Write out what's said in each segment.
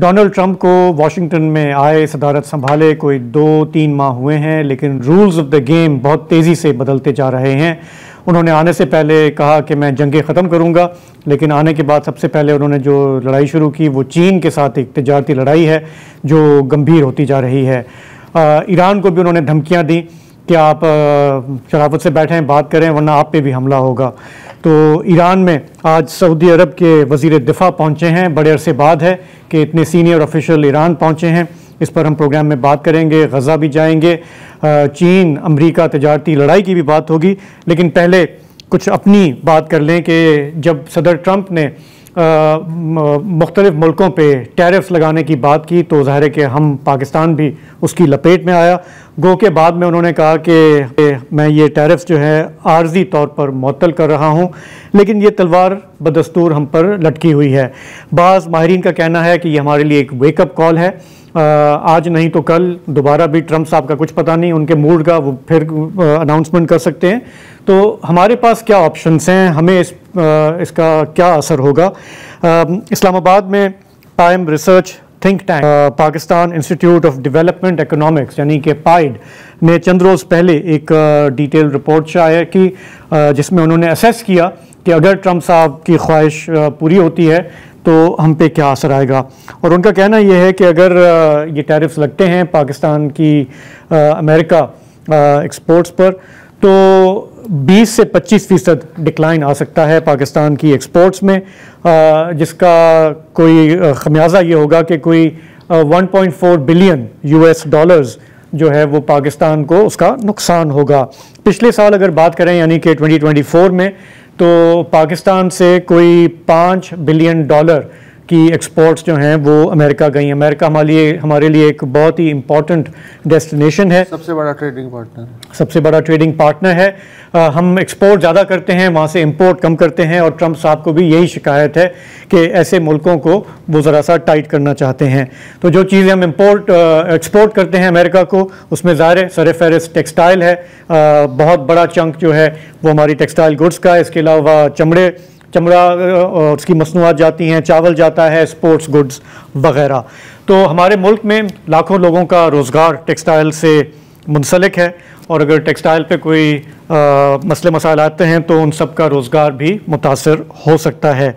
Donald Trump को Washington में आए सदारत संभाले कोई 2-3 माह हुए हैं, लेकिन रूल्स ऑफ द गेम बहुत तेज़ी से बदलते जा रहे हैं। उन्होंने आने से पहले कहा कि मैं जंगें ख़त्म करूंगा, लेकिन आने के बाद सबसे पहले उन्होंने जो लड़ाई शुरू की वो चीन के साथ एक तिजारती लड़ाई है जो गंभीर होती जा रही है। ईरान को भी उन्होंने धमकियाँ दी कि आप शराफत से बैठें, बात करें, वरना आप पे भी हमला होगा। तो ईरान में आज सऊदी अरब के वज़ीर दिफ़ा पहुँचे हैं। बड़े अरसे बाद है कि इतने सीनियर ऑफिशियल ईरान पहुँचे हैं। इस पर हम प्रोग्राम में बात करेंगे, गज़ा भी जाएंगे, चीन अमरीका तिजारती लड़ाई की भी बात होगी। लेकिन पहले कुछ अपनी बात कर लें कि जब सदर ट्रंप ने मुख्तलिफ मुल्कों पे टैरिफ्स लगाने की बात की तो ज़ाहिर है कि हम पाकिस्तान भी उसकी लपेट में आया। गो के बाद में उन्होंने कहा कि मैं ये टैरिफ्स जो है आर्जी तौर पर मुअत्तल कर रहा हूँ, लेकिन ये तलवार बदस्तूर हम पर लटकी हुई है। बाज़ माहिरीन का कहना है कि ये हमारे लिए एक वेकअप कॉल है। आज नहीं तो कल दोबारा भी ट्रंप साहब का कुछ पता नहीं, उनके मूड का वो फिर अनाउंसमेंट कर सकते हैं। तो हमारे पास क्या ऑप्शंस हैं, हमें इसका क्या असर होगा। इस्लामाबाद में पाइम research think tank Pakistan institute of development economics यानी कि पाइड ने चंद रोज़ पहले एक डिटेल रिपोर्ट शाया की, जिसमें उन्होंने असेस किया कि अगर ट्रंप साहब की ख्वाहिश पूरी होती है तो हम पे क्या असर आएगा। और उनका कहना यह है कि अगर ये टैरिफ्स लगते हैं पाकिस्तान की अमेरिका एक्सपोर्ट्स पर तो 20 से 25% डिक्लाइन आ सकता है पाकिस्तान की एक्सपोर्ट्स में, जिसका कोई खमियाजा ये होगा कि कोई 1.4 बिलियन US डॉलर्स जो है वो पाकिस्तान को उसका नुकसान होगा। पिछले साल अगर बात करें यानी कि 2024 में तो पाकिस्तान से कोई 5 बिलियन डॉलर की एक्सपोर्ट्स जो हैं वो अमेरिका गई। अमेरिका हमारे लिए एक बहुत ही इम्पॉर्टेंट डेस्टिनेशन है, सबसे बड़ा ट्रेडिंग पार्टनर है। हम एक्सपोर्ट ज़्यादा करते हैं, वहाँ से इंपोर्ट कम करते हैं, और ट्रंप साहब को भी यही शिकायत है कि ऐसे मुल्कों को वो ज़रा सा टाइट करना चाहते हैं। तो जो चीज़ें हम एक्सपोर्ट करते हैं अमेरिका को, उसमें ज़ाहिर सर-ए-फ़हरिस्त टेक्सटाइल है। बहुत बड़ा चंक जो है वो हमारी टेक्सटाइल गुड्स का है। इसके अलावा चमड़ा और उसकी मसनूआत जाती हैं, चावल जाता है, स्पोर्ट्स गुड्स वगैरह। तो हमारे मुल्क में लाखों लोगों का रोज़गार टेक्सटाइल से मुंसलिक है, और अगर टेक्सटाइल पे कोई मसले मसाइल आते हैं तो उन सब का रोज़गार भी मुतासर हो सकता है।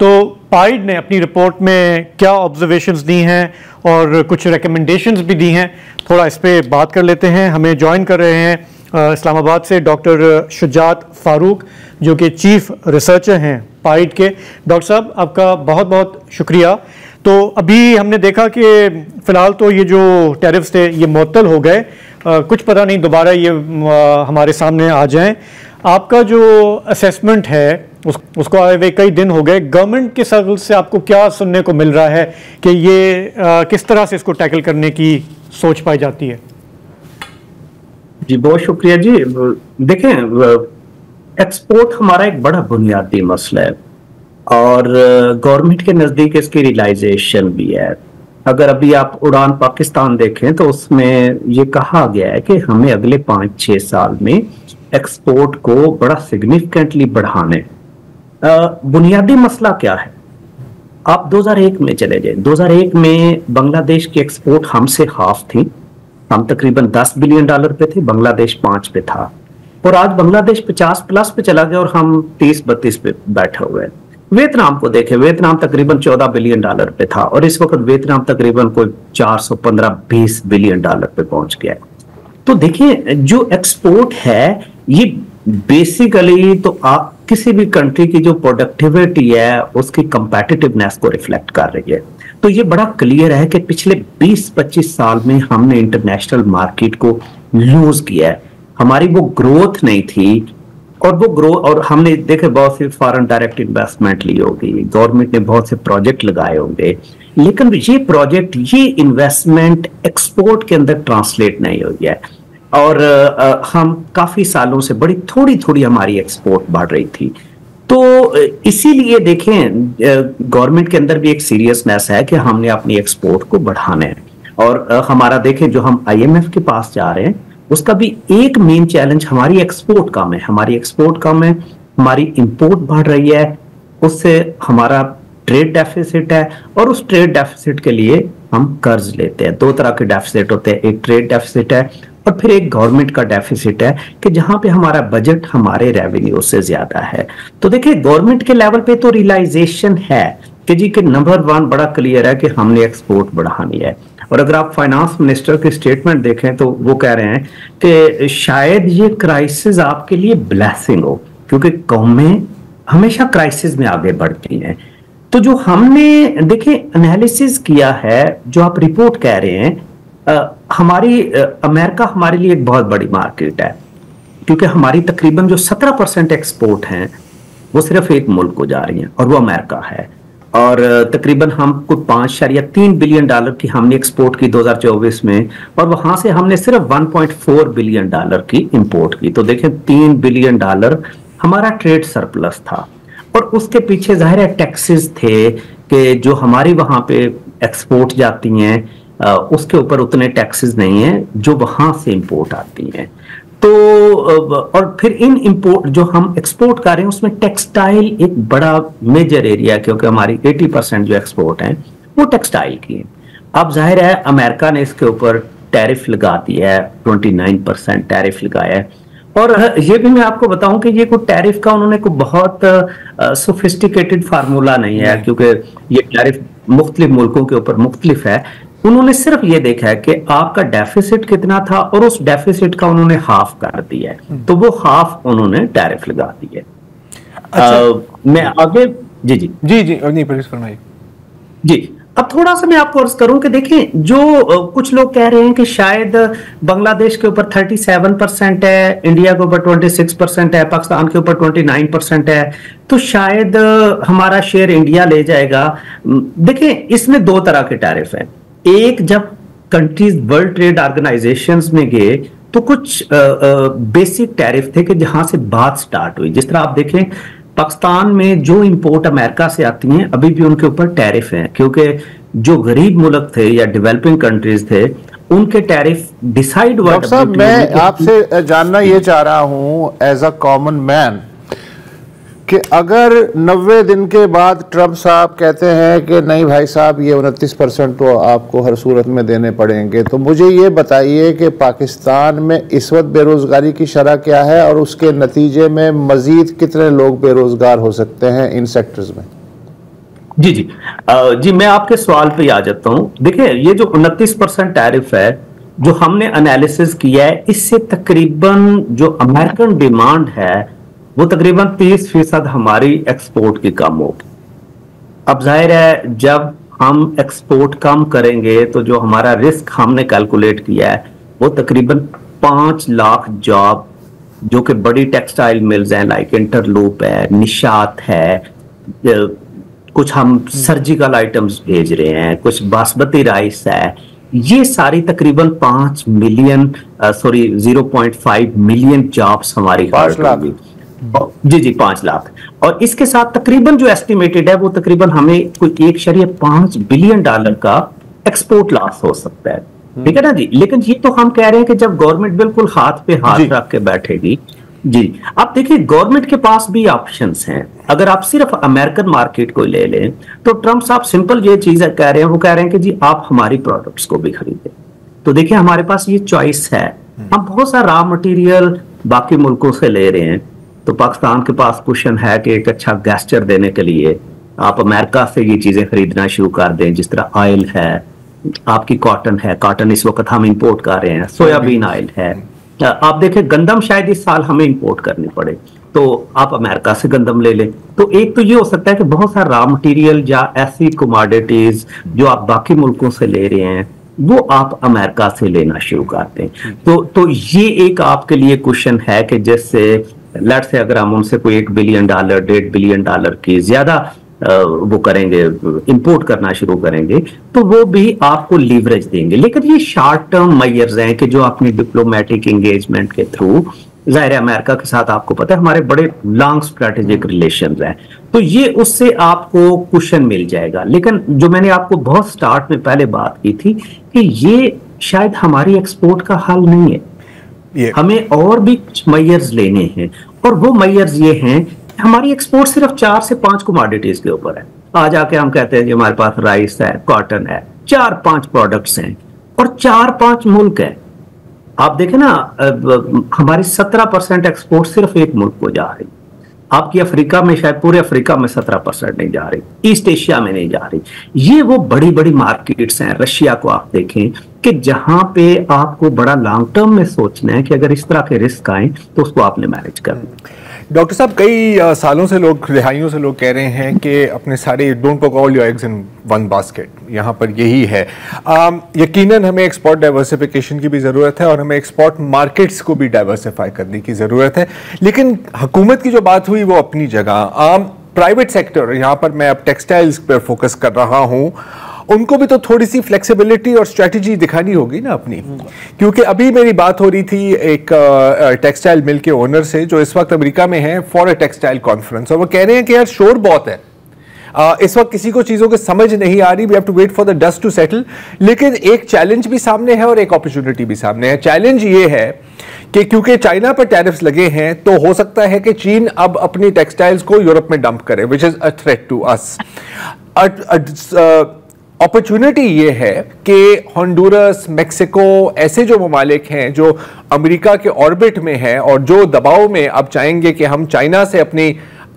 तो पाइड ने अपनी रिपोर्ट में क्या ऑब्जर्वेशंस दी हैं और कुछ रिकमेंडेशंस भी दी हैं, थोड़ा इस पर बात कर लेते हैं। हमें ज्वाइन कर रहे हैं इस्लामाबाद से डॉक्टर शुजात फारूक, जो कि चीफ रिसर्चर हैं पाइड के। डॉक्टर साहब, आपका बहुत बहुत शुक्रिया। तो अभी हमने देखा कि फ़िलहाल तो ये जो टैरिफ्स थे ये मुअत्तल हो गए, कुछ पता नहीं दोबारा ये हमारे सामने आ जाएं। आपका जो असेसमेंट है उसको आए हुए कई दिन हो गए, गवर्नमेंट के सर्कल से आपको क्या सुनने को मिल रहा है कि ये किस तरह से इसको टैकल करने की सोच पाई जाती है? जी बहुत शुक्रिया जी। देखें, एक्सपोर्ट हमारा एक बड़ा बुनियादी मसला है और गवर्नमेंट के नज़दीक इसकी रियलाइजेशन भी है। अगर अभी आप उड़ान पाकिस्तान देखें तो उसमें ये कहा गया है कि हमें अगले 5-6 साल में एक्सपोर्ट को बड़ा सिग्निफिकेंटली बढ़ाने। बुनियादी मसला क्या है? आप 2001 में चले जाए। 2001 में बांग्लादेश की एक्सपोर्ट हमसे हाफ थी। हम तकरीबन 10 बिलियन डॉलर पे थे, बांग्लादेश 5 पे था, और आज बांग्लादेश 50+ पे चला गया और हम 30-32 पे बैठे हुए हैं। वियतनाम को देखें, वियतनाम तकरीबन 14 बिलियन डॉलर पे था और इस वक्त वियतनाम तकरीबन कोई 415-20 बिलियन डॉलर पे पहुंच गया है। तो देखिए, जो एक्सपोर्ट है ये बेसिकली तो किसी भी कंट्री की जो प्रोडक्टिविटी है उसकी कंपेटिटिवनेस को रिफ्लेक्ट कर रही है। तो ये बड़ा क्लियर है कि पिछले 20-25 साल में हमने इंटरनेशनल मार्केट को लूज किया है। हमारी वो ग्रोथ नहीं थी, और हमने देखे बहुत सी फॉरेन डायरेक्ट इन्वेस्टमेंट ली होगी, गवर्नमेंट ने बहुत से प्रोजेक्ट लगाए होंगे, लेकिन ये प्रोजेक्ट, ये इन्वेस्टमेंट एक्सपोर्ट के अंदर ट्रांसलेट नहीं हुई है। और हम काफी सालों से बड़ी थोड़ी हमारी एक्सपोर्ट बढ़ रही थी। तो इसीलिए देखें, गवर्नमेंट के अंदर भी एक सीरियसनेस है कि हमने अपनी एक्सपोर्ट को बढ़ाना है। और हमारा देखें, जो हम IMF के पास जा रहे हैं उसका भी एक मेन चैलेंज हमारी एक्सपोर्ट कम है, हमारी इंपोर्ट बढ़ रही है, उससे हमारा ट्रेड डेफिसिट है, और उस ट्रेड डेफिसिट के लिए हम कर्ज लेते हैं। दो तरह के डेफिसिट होते हैं, एक ट्रेड डेफिसिट है और फिर एक गवर्नमेंट का डेफिसिट है कि जहां पे हमारा बजट हमारे रेवेन्यू से ज्यादा है। तो देखिए गवर्नमेंट के लेवल पे तो रियलाइजेशन है कि जी कि नंबर 1 बड़ा क्लियर है कि हमने एक्सपोर्ट बढ़ानी है। और अगर आप फाइनेंस मिनिस्टर की स्टेटमेंट देखें तो वो कह रहे हैं कि शायद ये क्राइसिस आपके लिए ब्लेसिंग हो, क्योंकि कौमें हमेशा क्राइसिस में आगे बढ़ती हैं। तो जो हमने देखिए एनालिसिस किया है, जो आप रिपोर्ट कह रहे हैं, हमारी अमेरिका हमारे लिए एक बहुत बड़ी मार्केट है, क्योंकि हमारी तकरीबन जो 17% एक्सपोर्ट हैं वो सिर्फ एक मुल्क को जा रही हैं और वो अमेरिका है। और तकरीबन हम कुछ 5.3 बिलियन डॉलर की हमने एक्सपोर्ट की 2024 में, और वहां से हमने सिर्फ 1.4 बिलियन डॉलर की इंपोर्ट की। तो देखें 3 बिलियन डॉलर हमारा ट्रेड सरप्लस था। और उसके पीछे जाहिर है टैक्सेस थे कि जो हमारी वहां पे एक्सपोर्ट जाती हैं उसके ऊपर उतने टैक्सेस नहीं हैं जो वहां से इंपोर्ट आती हैं। तो और फिर इन इंपोर्ट जो हम एक्सपोर्ट कर रहे हैं उसमें टेक्सटाइल एक बड़ा मेजर एरिया है, क्योंकि हमारी 80% जो एक्सपोर्ट है वो टेक्सटाइल की है। अब जाहिर है अमेरिका ने इसके ऊपर टैरिफ लगा दिया है, 29% टैरिफ लगाया है। और ये भी मैं आपको बताऊं कि ये कोई टैरिफ का उन्होंने कोई बहुत सोफिस्टिकेटेड फार्मूला नहीं है, क्योंकि ये टैरिफ मुख्तलिफ मुल्कों के ऊपर मुख्तलिफ है। उन्होंने सिर्फ ये देखा है कि आपका डेफिसिट कितना था और उस डेफिसिट का उन्होंने हाफ कर दिया है, तो वो हाफ उन्होंने टैरिफ लगा दी है। अच्छा। मैं आगे जी जी जी जी नहीं प्लीज फरमाइए जी। अब थोड़ा सा मैं आपको अर्ज करूं कि देखें जो कुछ लोग कह रहे हैं कि शायद बांग्लादेश के ऊपर 37% है, इंडिया के ऊपर 26% है, पाकिस्तान के ऊपर 29% है, तो शायद हमारा शेयर इंडिया ले जाएगा। देखें इसमें दो तरह के टैरिफ हैं। एक, जब कंट्रीज वर्ल्ड ट्रेड ऑर्गेनाइजेशंस में गए तो कुछ बेसिक टैरिफ थे कि जहां से बात स्टार्ट हुई। जिस तरह आप देखें पाकिस्तान में जो इंपोर्ट अमेरिका से आती हैं अभी भी उनके ऊपर टैरिफ हैं, क्योंकि जो गरीब मुल्क थे या डेवलपिंग कंट्रीज थे उनके टैरिफ डिसाइड हुआ। डॉक्टर साहब मैं आपसे जानना ये चाह रहा हूं एज अ कॉमन मैन कि अगर 90 दिन के बाद ट्रंप साहब कहते हैं कि नहीं भाई साहब ये 29% तो आपको हर सूरत में देने पड़ेंगे, तो मुझे ये बताइए कि पाकिस्तान में इस वक्त बेरोजगारी की शरह क्या है और उसके नतीजे में मजीद कितने लोग बेरोजगार हो सकते हैं इन सेक्टर्स में? जी जी जी मैं आपके सवाल पे आ जाता हूं। देखिए ये जो 29% टैरिफ है जो हमने एनालिसिस किया है, इससे तकरीबन जो अमेरिकन डिमांड है वो तकरीबन 30% हमारी एक्सपोर्ट की कम होगी। अब जाहिर है जब हम एक्सपोर्ट कम करेंगे तो जो हमारा रिस्क हमने कैलकुलेट किया है वो तकरीबन 5 लाख जॉब, जो कि बड़ी टेक्सटाइल मिल्स हैं लाइक इंटरलूप है, निशात है, कुछ हम सर्जिकल आइटम्स भेज रहे हैं, कुछ बासमती राइस है, ये सारी तकरीबन 0.5 मिलियन जॉब्स हमारी 5 लाख जी जी 5 लाख। और इसके साथ तकरीबन जो एस्टिमेटेड है वो तकरीबन हमें कोई 1.5 बिलियन डॉलर का एक्सपोर्ट लॉस हो सकता है। ठीक है ना जी। लेकिन ये तो हम कह रहे हैं कि जब गवर्नमेंट बिल्कुल हाथ पे हाथ रख के बैठेगी जी। अब देखिए गवर्नमेंट के पास भी ऑप्शंस हैं। अगर आप सिर्फ अमेरिकन मार्केट को ले लें तो ट्रंप साहब सिंपल ये चीज कह रहे हैं, वो कह रहे हैं कि जी आप हमारी प्रोडक्ट्स को भी खरीदें। तो देखिए हमारे पास ये चॉइस है, हम बहुत सा रॉ मटेरियल बाकी मुल्कों से ले रहे हैं। तो पाकिस्तान के पास क्वेश्चन है कि एक अच्छा गेस्चर देने के लिए आप अमेरिका से ये चीजें खरीदना शुरू कर दें, जिस तरह ऑयल है, आपकी कॉटन है, कॉटन इस वक्त हम इंपोर्ट कर रहे हैं, सोयाबीन ऑयल है, आप देखें गंदम शायद इस साल हमें इंपोर्ट करनी पड़े तो आप अमेरिका से गंदम ले लें। तो एक तो ये हो सकता है कि बहुत सारा रॉ मटेरियल या ऐसी कमोडिटीज जो आप बाकी मुल्कों से ले रहे हैं वो आप अमेरिका से लेना शुरू करते हैं। तो ये एक आपके लिए क्वेश्चन है कि जैसे लेट से अगर हम उनसे कोई 1 बिलियन डॉलर 1.5 बिलियन डॉलर की ज्यादा वो करेंगे, इंपोर्ट करना शुरू करेंगे, तो वो भी आपको लीवरेज देंगे। लेकिन ये शॉर्ट टर्म मेजर्स हैं कि जो अपनी डिप्लोमेटिक एंगेजमेंट के थ्रू, जाहिर है अमेरिका के साथ आपको पता है हमारे बड़े लॉन्ग स्ट्रेटेजिक रिलेशंस हैं, तो ये उससे आपको कुशन मिल जाएगा। लेकिन जो मैंने आपको बहुत स्टार्ट में पहले बात की थी कि ये शायद हमारी एक्सपोर्ट का हल नहीं है, हमें और भी कुछ मेजर्स लेने हैं। और वो मेजर्स ये हैं, हमारी एक्सपोर्ट सिर्फ 4 से 5 कमोडिटीज के ऊपर है आज आके हम कहते हैं कि हमारे पास राइस है, कॉटन है, 4-5 प्रोडक्ट्स हैं और 4-5 मुल्क हैं। आप देखें ना, हमारी 17% एक्सपोर्ट सिर्फ एक मुल्क को जा रही, आपकी अफ्रीका में शायद पूरे अफ्रीका में 17% नहीं जा रही, ईस्ट एशिया में नहीं जा रही। ये वो बड़ी बड़ी मार्केट्स हैं। रशिया को आप देखें कि जहां पे आपको बड़ा लॉन्ग टर्म में सोचना है कि अगर इस तरह के रिस्क आए तो उसको आपने मैनेज करना। डॉक्टर साहब, कई सालों से लोग, रिहाइयों से लोग कह रहे हैं कि अपने सारे don't put all your eggs in one basket, यहाँ पर यही है। यकीनन हमें एक्सपोर्ट डाइवर्सिफिकेशन की भी ज़रूरत है और हमें एक्सपोर्ट मार्केट्स को भी डाइवर्सिफाई करने की ज़रूरत है, लेकिन हुकूमत की जो बात हुई वो अपनी जगह। प्राइवेट सेक्टर, यहाँ पर मैं अब टेक्सटाइल्स पर फोकस कर रहा हूँ, उनको भी तो थोड़ी सी फ्लेक्सिबिलिटी और स्ट्रेटजी दिखानी होगी ना अपनी, क्योंकि अभी मेरी बात हो रही थी एक टेक्सटाइल मिल के ओनर से जो इस वक्त अमेरिका में है फॉर अ टेक्सटाइल कॉन्फ्रेंस, और वो कह रहे हैं कि यार शोर बहुत है, इस वक्त किसी को चीज़ों की समझ नहीं आ रही, we have to wait for the dust to settle. लेकिन एक चैलेंज भी सामने है और एक अपॉर्चुनिटी भी सामने है। चैलेंज ये है कि क्योंकि चाइना पर टैरिफ्स लगे हैं तो हो सकता है कि चीन अब अपनी टेक्सटाइल्स को यूरोप में डंप करे, which is a threat to us. Opportunity ये है कि होंडुरस, मेक्सिको, ऐसे जो ममालिक हैं जो अमेरिका के ऑर्बिट में हैं और जो दबाव में अब चाहेंगे कि हम चाइना से अपनी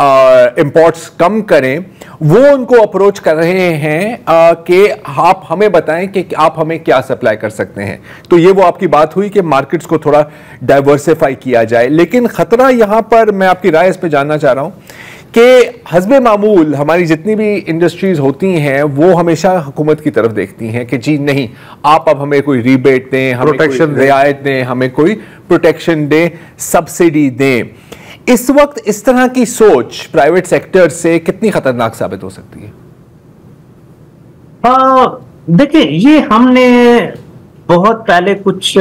इंपोर्ट्स कम करें, वो उनको अप्रोच कर रहे हैं कि आप हमें बताएं कि आप हमें क्या सप्लाई कर सकते हैं। तो ये वो आपकी बात हुई कि मार्केट्स को थोड़ा डाइवर्सिफाई किया जाए, लेकिन खतरा यहां पर, मैं आपकी राय इस पे जानना चाह रहा हूं कि हस्बे मामूल हमारी जितनी भी इंडस्ट्रीज होती हैं वो हमेशा हुकूमत की तरफ देखती हैं कि जी नहीं, आप अब हमें कोई रिबेट दें, हमें कोई रियायत दें, हमें कोई प्रोटेक्शन दें, सब्सिडी दें। इस वक्त इस तरह की सोच प्राइवेट सेक्टर से कितनी खतरनाक साबित हो सकती है? देखिए, ये हमने बहुत पहले कुछ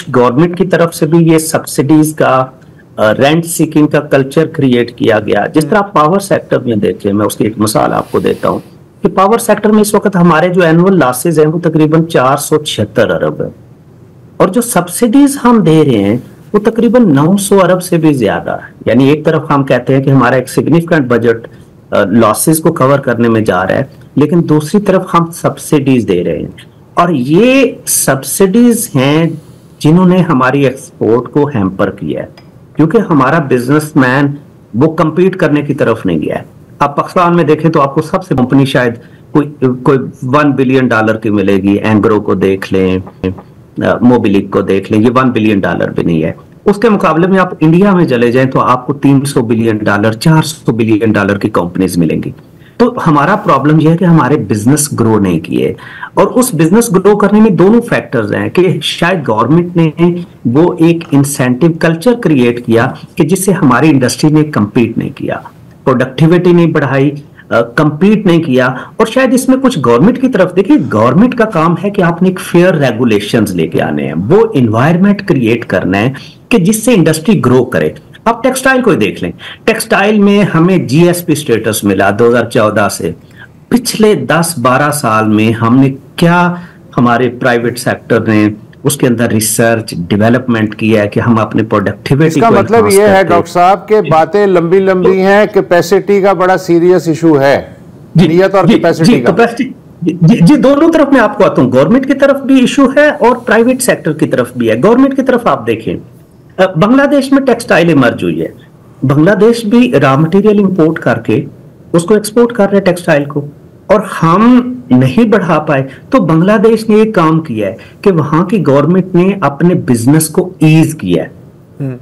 गवर्नमेंट की तरफ से भी ये सब्सिडीज का, रेंट सीकिंग का कल्चर क्रिएट किया गया। जिस तरह पावर सेक्टर में देखें, मैं उसकी एक मिसाल आपको देता हूं कि पावर सेक्टर में इस वक्त हमारे जो एनुअल लॉसेज हैं वो तकरीबन 476 अरब है, और जो सब्सिडीज हम दे रहे हैं वो तकरीबन 900 अरब से भी ज्यादा है। यानी एक तरफ हम कहते हैं कि हमारा एक सिग्निफिकेंट बजट लॉसेस को कवर करने में जा रहा है, लेकिन दूसरी तरफ हम सब्सिडीज दे रहे हैं, और ये सब्सिडीज हैं जिन्होंने हमारी एक्सपोर्ट को हैम्पर किया है, क्योंकि हमारा बिजनेसमैन वो कंपीट करने की तरफ नहीं गया है। आप पाकिस्तान में देखें तो आपको सबसे कंपनी शायद कोई $1 बिलियन की मिलेगी। एंग्रो को देख लें, मोबिलिक को देख लें, ये $1 बिलियन भी नहीं है। उसके मुकाबले में आप इंडिया में चले जाएं तो आपको $300 बिलियन, $400 बिलियन की कंपनीज मिलेंगी। तो हमारा प्रॉब्लम यह है कि हमारे बिजनेस ग्रो नहीं किए, और उस बिजनेस ग्रो करने में दोनों फैक्टर्स हैं कि शायद गवर्नमेंट ने वो एक इंसेंटिव कल्चर क्रिएट किया कि जिससे हमारी इंडस्ट्री ने कंपीट नहीं किया, प्रोडक्टिविटी नहीं बढ़ाई, कंपीट नहीं किया। और शायद इसमें कुछ गवर्नमेंट की तरफ, देखिए गवर्नमेंट का काम है कि आपने एक फेयर रेगुलेशंस लेके आने हैं, वो इन्वायरमेंट क्रिएट करना है कि जिससे इंडस्ट्री ग्रो करे। आप टेक्सटाइल को ही देख लें, टेक्सटाइल में हमें जीएसपी स्टेटस मिला 2014 से। पिछले 10-12 साल में हमने क्या, हमारे प्राइवेट सेक्टर ने उसके अंदर रिसर्च डेवलपमेंट किया है कि हम अपने प्रोडक्टिविटी, इसका मतलब ये है डॉक्टर साहब के बातें लंबी लंबी हैं, कैपेसिटी का बड़ा सीरियस इशू है, नियत और कैपेसिटी का। जी, दोनों तरफ मैं आपको आता हूं, गवर्नमेंट की तरफ भी इशू है और प्राइवेट सेक्टर की तरफ भी है। गवर्नमेंट की तरफ आप देखें, बांग्लादेश में टेक्सटाइल इमर्ज हुई है, बांग्लादेश भी रॉ मटेरियल इंपोर्ट करके उसको एक्सपोर्ट कर रहे हैं टेक्सटाइल को, और हम नहीं बढ़ा पाए। तो बांग्लादेश ने एक काम किया है कि वहां की गवर्नमेंट ने अपने बिजनेस को ईज किया है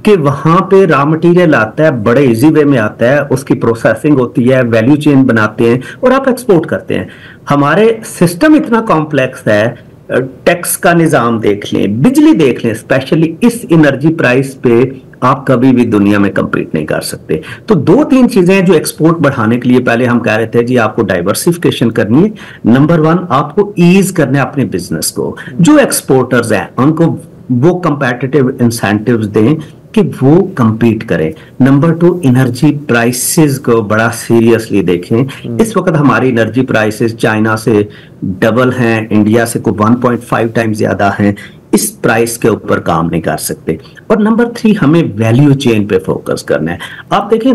कि वहां पे रॉ मटेरियल आता है, बड़े इजी वे में आता है, उसकी प्रोसेसिंग होती है, वैल्यू चेन बनाते हैं और आप एक्सपोर्ट करते हैं। हमारे सिस्टम इतना कॉम्प्लेक्स है, टैक्स का निजाम देख लें, बिजली देख लें, स्पेशली इस एनर्जी प्राइस पे आप कभी भी दुनिया में कंपीट नहीं कर सकते। तो 2-3 चीजें जो एक्सपोर्ट बढ़ाने के लिए पहले हम कह रहे थे जी आपको डाइवर्सिफिकेशन करनी है। नंबर 1, आपको ईज करना है अपने बिजनेस को, जो एक्सपोर्टर्स हैं उनको वो कंपेटिटिव इंसेंटिव्स दें कि वो कंपीट करें। नंबर 2, एनर्जी प्राइसेस को बड़ा सीरियसली देखें। इस वक्त हमारी एनर्जी प्राइसेस चाइना से डबल हैं, इंडिया से को 1.5 टाइम्स ज्यादा हैं। इस प्राइस के ऊपर काम नहीं कर सकते। और नंबर 3, हमें वैल्यू चेन पे फोकस करना है। आप देखें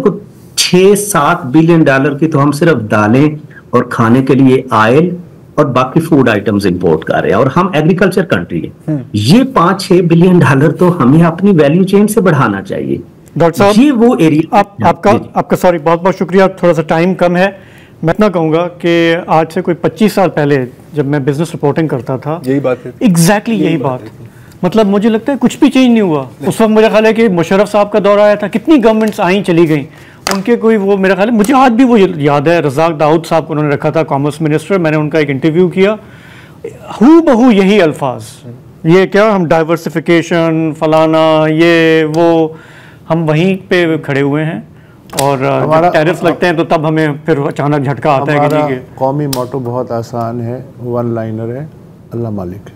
$6-7 बिलियन की तो हम सिर्फ दालें और खाने के लिए ऑयल और बाकी फूड आइटम्स इंपोर्ट कर रहे हैं, और हम एग्रीकल्चर कंट्री है। ये $5-6 बिलियन तो हमें अपनी वैल्यू चेन से बढ़ाना चाहिए। डॉक्टर साहब, ये वो एरिया आपका सॉरी, बहुत बहुत शुक्रिया। थोड़ा सा टाइम कम है, मैं इतना कहूँगा कि आज से कोई 25 साल पहले जब मैं बिजनेस रिपोर्टिंग करता था, यही बात है, एग्जैक्टली यही बात। मतलब मुझे लगता है कुछ भी चेंज नहीं हुआ। उस वक्त मुझे ख्याल है कि मुशर्रफ साहब का दौर आया था, कितनी गवर्नमेंट्स आई चली गई, उनके कोई वो मेरा ख्याल है, मुझे आज भी वो याद है, रज़ाक दाऊद साहब को उन्होंने रखा था कॉमर्स मिनिस्टर। मैंने उनका एक इंटरव्यू किया, हूबहू यही अल्फाज, ये क्या हम डाइवर्सिफिकेशन फलाना ये वो, हम वहीं पे खड़े हुए हैं। और जब टैरिफ्स लगते हैं तो तब हमें फिर अचानक झटका आता है कि कौमी मोटो बहुत आसान है, वन लाइनर है, अल्लाह मालिक।